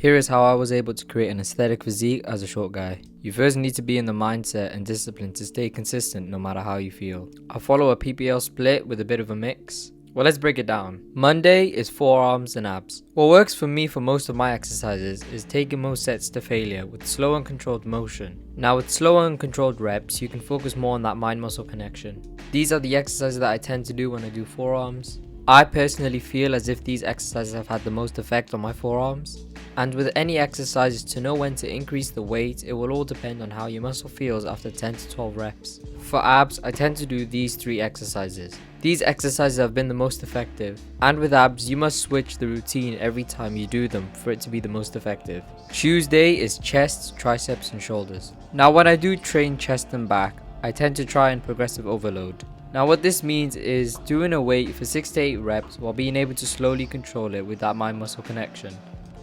Here is how I was able to create an aesthetic physique as a short guy. You first need to be in the mindset and discipline to stay consistent no matter how you feel. I follow a PPL split with a bit of a mix. Well, let's break it down. Monday is forearms and abs. What works for me for most of my exercises is taking most sets to failure with slow and controlled motion. Now with slow and controlled reps, you can focus more on that mind-muscle connection. These are the exercises that I tend to do when I do forearms. I personally feel as if these exercises have had the most effect on my forearms. And with any exercises, to know when to increase the weight, it will all depend on how your muscle feels after 10 to 12 reps. For abs, I tend to do these 3 exercises. These exercises have been the most effective, and with abs, you must switch the routine every time you do them for it to be the most effective. Tuesday is chest, triceps and shoulders. Now when I do train chest and back, I tend to try and progressive overload. Now what this means is doing a weight for 6 to 8 reps while being able to slowly control it with that mind-muscle connection.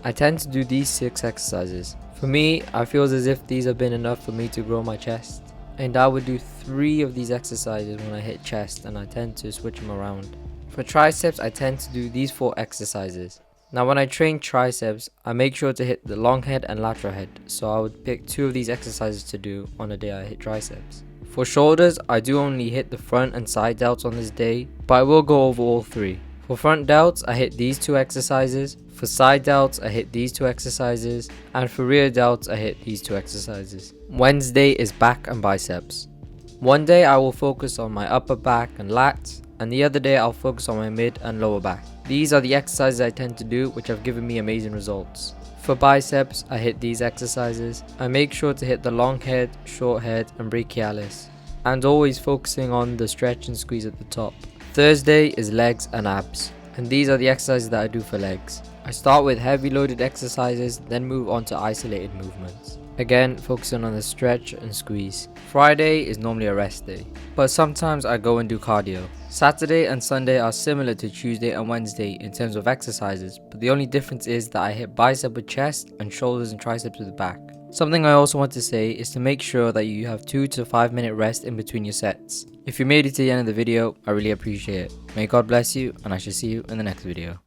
I tend to do these 6 exercises. For me, I feel as if these have been enough for me to grow my chest. And I would do 3 of these exercises when I hit chest, and I tend to switch them around. For triceps, I tend to do these 4 exercises. Now when I train triceps, I make sure to hit the long head and lateral head, so I would pick 2 of these exercises to do on a day I hit triceps. For shoulders, I do only hit the front and side delts on this day, but I will go over all 3. For front delts, I hit these 2 exercises. For side delts, I hit these 2 exercises. And for rear delts, I hit these 2 exercises. Wednesday is back and biceps. One day I will focus on my upper back and lats, and the other day I'll focus on my mid and lower back. These are the exercises I tend to do, which have given me amazing results. For biceps, I hit these exercises. I make sure to hit the long head, short head and brachialis, and always focusing on the stretch and squeeze at the top. Thursday is legs and abs, and these are the exercises that I do for legs. I start with heavy loaded exercises, then move on to isolated movements. Again, focusing on the stretch and squeeze. Friday is normally a rest day, but sometimes I go and do cardio. Saturday and Sunday are similar to Tuesday and Wednesday in terms of exercises, but the only difference is that I hit bicep with chest and shoulders and triceps with the back. Something I also want to say is to make sure that you have 2 to 5 minute rest in between your sets. If you made it to the end of the video, I really appreciate it. May God bless you, and I shall see you in the next video.